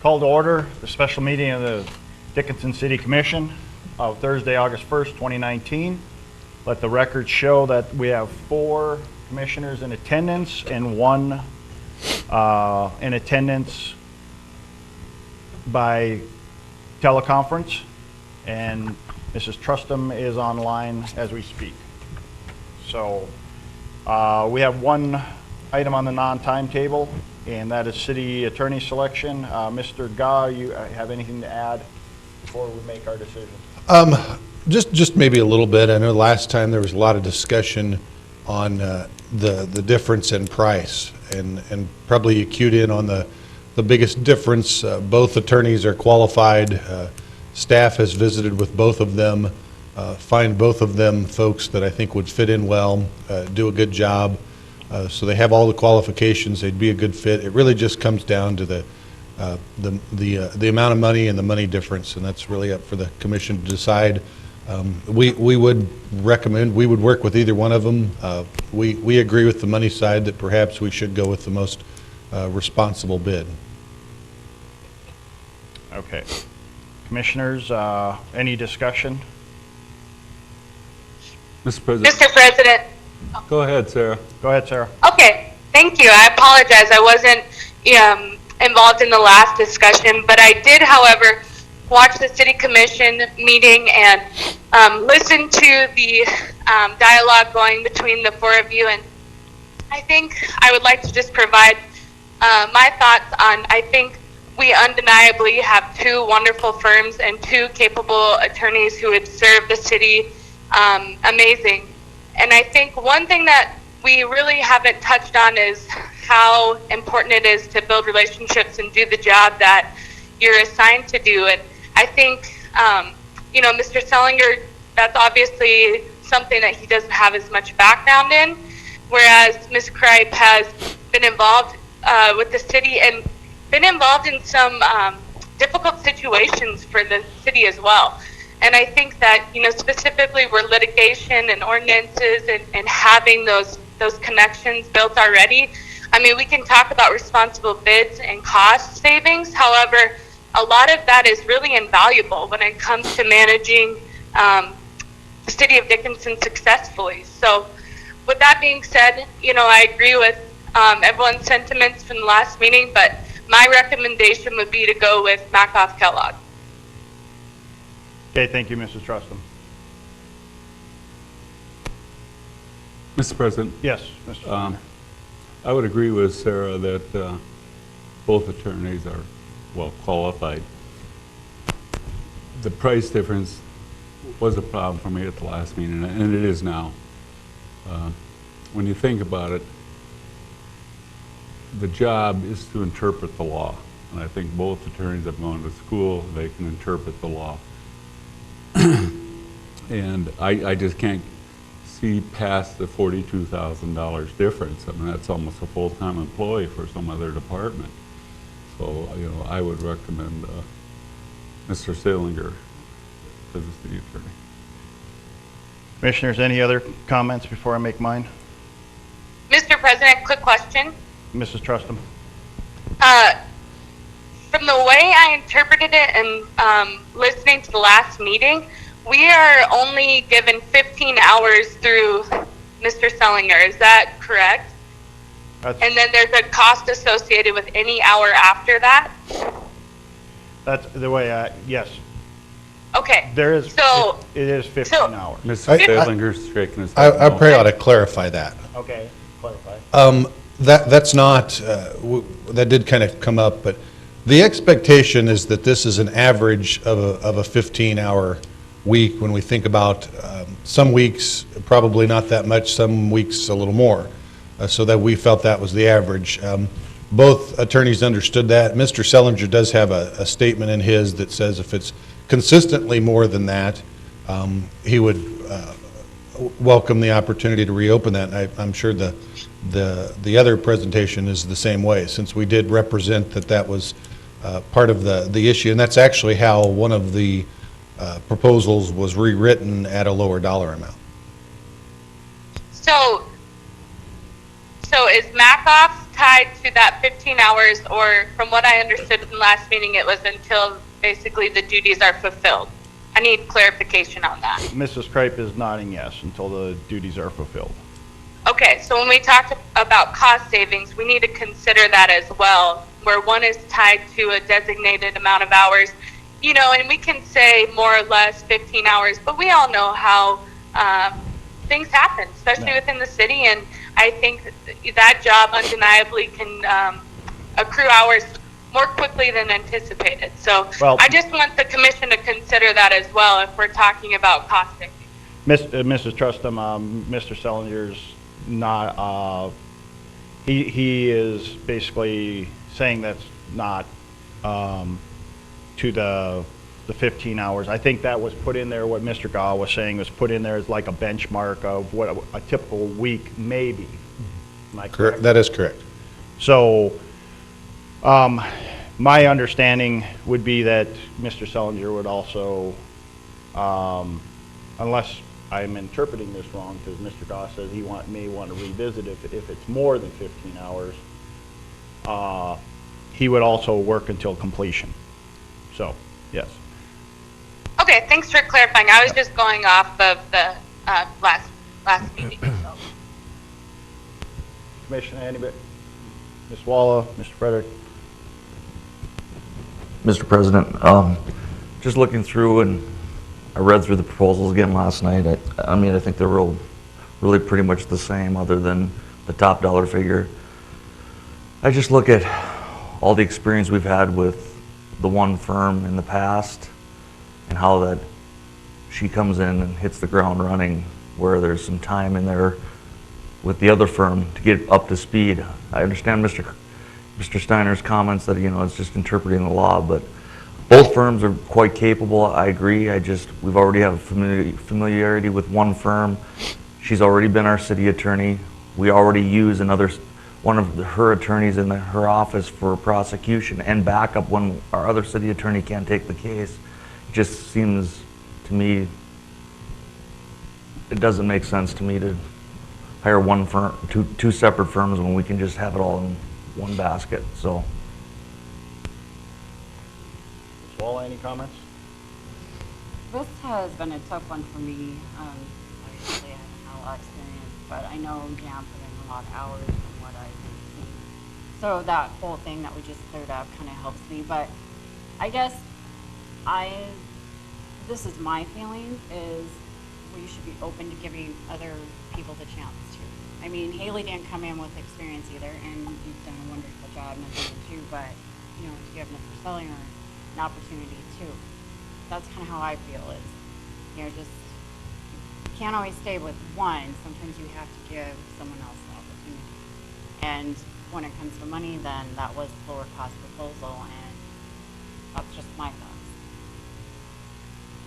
Call to order the special meeting of the Dickinson City Commission of Thursday, August 1st, 2019. Let the record show that we have 4 commissioners in attendance and 1 in attendance by teleconference, and Mrs. Trustum is online as we speak. So we have 1 item on the non-timetable, and that is city attorney selection. Mr. Gah, you have anything to add before we make our decision? Just maybe a little bit. I know last time there was a lot of discussion on the difference in price, and probably you cued in on the biggest difference. Both attorneys are qualified. Staff has visited with both of them, find both of them folks that I think would fit in well, do a good job. So they have all the qualifications. They'd be a good fit. It really just comes down to the amount of money and the money difference, and that's really up for the commission to decide. We would recommend, we would work with either one of them. We agree with the money side that perhaps we should go with the most responsible bid. Okay. Commissioners, any discussion? Mr. President. Mr. President. Go ahead, Sarah. Go ahead, Sarah. Okay, thank you. I apologize. I wasn't involved in the last discussion, but I did, however, watch the City Commission meeting and listen to the dialogue going between the 4 of you. And I think I would like to just provide my thoughts on, I think we undeniably have 2 wonderful firms and 2 capable attorneys who would serve the city amazing. And I think one thing that we really haven't touched on is how important it is to build relationships and do the job that you're assigned to do. And I think, Mr. Sellinger, that's obviously something that he doesn't have as much background in, whereas Ms. Kripe has been involved with the city and been involved in some difficult situations for the city as well. And I think that, specifically where litigation and ordinances and having those connections built already, I mean, we can talk about responsible bids and cost savings. However, a lot of that is really invaluable when it comes to managing the city of Dickinson successfully. So with that being said, I agree with everyone's sentiments from the last meeting, but my recommendation would be to go with Makoff Kellogg. Okay, thank you, Mrs. Trustum. Mr. President. Yes, Mr. I would agree with Sarah that both attorneys are well qualified. The price difference was a problem for me at the last meeting, and it is now. When you think about it, the job is to interpret the law, and I think both attorneys have gone to school. They can interpret the law. And I just can't see past the $42,000 difference. I mean, that's almost a full-time employee for some other department. So, I would recommend Mr. Salinger as the city attorney. Commissioners, any other comments before I make mine? Mr. President, quick question. Mrs. Trustum. From the way I interpreted it and listening to the last meeting, we are only given 15 hours through Mr. Sellinger. Is that correct? And then there's a cost associated with any hour after that? That's the way yes. Okay. There is, so, it is 15 hours. Mr. Salinger's shaking his head. I probably ought to clarify that. Okay, clarify. That's not, that did kind of come up, but the expectation is that this is an average of a 15-hour week when we think about some weeks, probably not that much, some weeks a little more, so that we felt that was the average. Both attorneys understood that. Mr. Sellinger does have a statement in his that says if it's consistently more than that, he would welcome the opportunity to reopen that. And I'm sure the other presentation is the same way, since we did represent that was part of the issue, and that's actually how one of the proposals was rewritten at a lower dollar amount. So is Makoff tied to that 15 hours, or from what I understood from last meeting, it was until basically the duties are fulfilled? I need clarification on that. Mrs. Kripe is nodding yes until the duties are fulfilled. Okay, so when we talk about cost savings, we need to consider that as well, where one is tied to a designated amount of hours, you know, and we can say more or less 15 hours, but we all know how things happen, especially Yeah. within the city, and I think that job undeniably can accrue hours more quickly than anticipated. So Well- I just want the commission to consider that as well if we're talking about cost savings. Mrs. Trustum, Mr. Sellinger's not, he is basically saying that's not to the 15 hours. I think that was put in there, what Mr. Gah was saying was put in there as like a benchmark of what a typical week may be. Am I correct? That is correct. So, my understanding would be that Mr. Sellinger would also, unless I'm interpreting this wrong, because Mr. Goss says he may want to revisit if it's more than 15 hours, he would also work until completion. So, yes. Okay, thanks for clarifying. I was just going off of the last meeting. So. Commissioner, anybody? Ms. Walla, Mr. Frederick? Mr. President, just looking through, and I read through the proposals again last night. I mean, I think they're really pretty much the same, other than the top dollar figure. I just look at all the experience we've had with the one firm in the past, and how that she comes in and hits the ground running, where there's some time in there with the other firm to get up to speed. I understand Mr. Steiner's comments that, you know, it's just interpreting the law, but both firms are quite capable. I agree. We've already have familiarity with one firm. She's already been our city attorney. We already use one of her attorneys in her office for prosecution and backup when our other city attorney can't take the case. It just seems to me, it doesn't make sense to me to hire one firm, two separate firms, when we can just have it all in one basket. So, Ms. Walla, any comments? This has been a tough one for me. Obviously, I haven't had a lot of experience, but I know Jan put in a lot of hours from what I've seen. So that whole thing that we just cleared up kind of helps me. But I guess this is my feeling, is we should be open to giving other people the chance to. I mean, Haley didn't come in with experience either, and you've done a wonderful job, nothing against you, but, you know, to give Mr. Sellinger an opportunity too. That's kind of how I feel, is, you know, just, you can't always stay with one. Sometimes you have to give someone else the opportunity. And when it comes to money, then that was the lower cost proposal, and that's just my thoughts.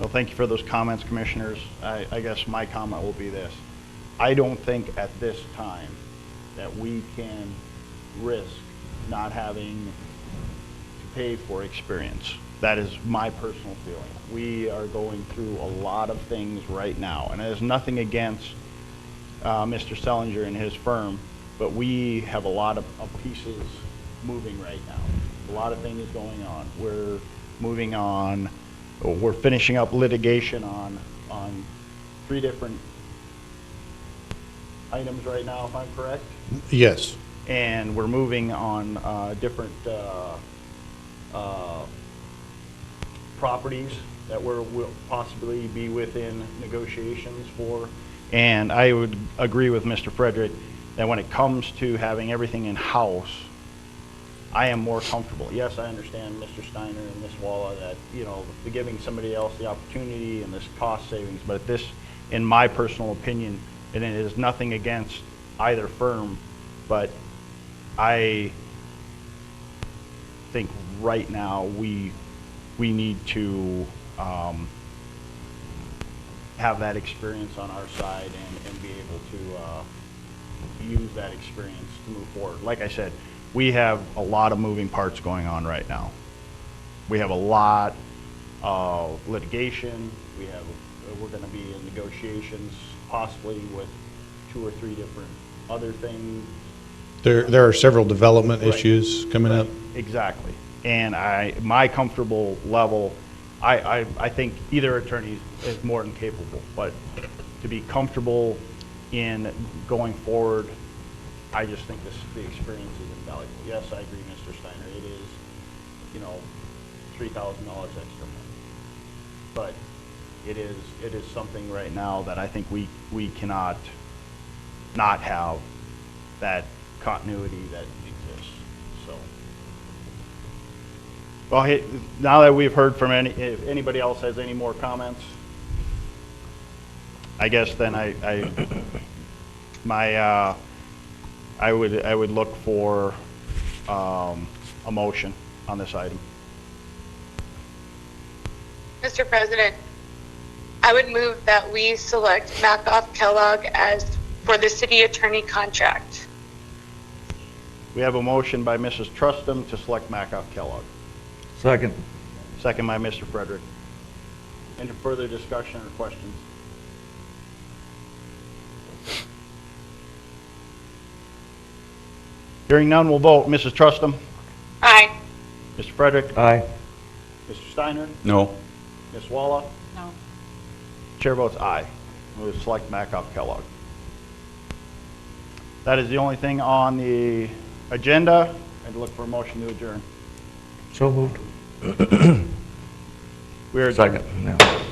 Well, thank you for those comments, commissioners. I guess my comment will be this. I don't think at this time that we can risk not having to pay for experience. That is my personal feeling. We are going through a lot of things right now, and there's nothing against Mr. Sellinger and his firm, but we have a lot of pieces moving right now. A lot of things going on. We're moving on. We're finishing up litigation on 3 different items right now, if I'm correct. Yes. And we're moving on different properties that will possibly be within negotiations for. And I would agree with Mr. Frederick that when it comes to having everything in-house, I am more comfortable. Yes, I understand Mr. Steiner and Ms. Walla that, you know, giving somebody else the opportunity and this cost savings, but this, in my personal opinion, and it is nothing against either firm, but I think right now we need to have that experience on our side and be able to use that experience to move forward. Like I said, we have a lot of moving parts going on right now. We have a lot of litigation. We're going to be in negotiations possibly with 2 or 3 different other things. There are several development Right. issues coming up. Exactly. And my comfortable level, I think either attorney is more than capable, but to be comfortable in going forward, I just think the experience is invaluable. Yes, I agree, Mr. Steiner, it is, $3,000 extra money. But it is something right now that I think we cannot not have that continuity that exists, so. Well, hey, now that we've heard from if anybody else has any more comments, I guess then I would look for a motion on this item. Mr. President, I would move that we select Macoff Kellogg as for the city attorney contract. We have a motion by Mrs. Trustum to select Macoff Kellogg. Second. Second by Mr. Frederick. Any further discussion or questions? Hearing none, we'll vote. Mrs. Trustum? Aye. Mr. Frederick? Aye. Mr. Steiner? No, Ms. Walla? No. Chair votes aye. We'll select Macoff Kellogg. That is the only thing on the agenda. I'd look for a motion to adjourn. So moved. We are Second, yeah.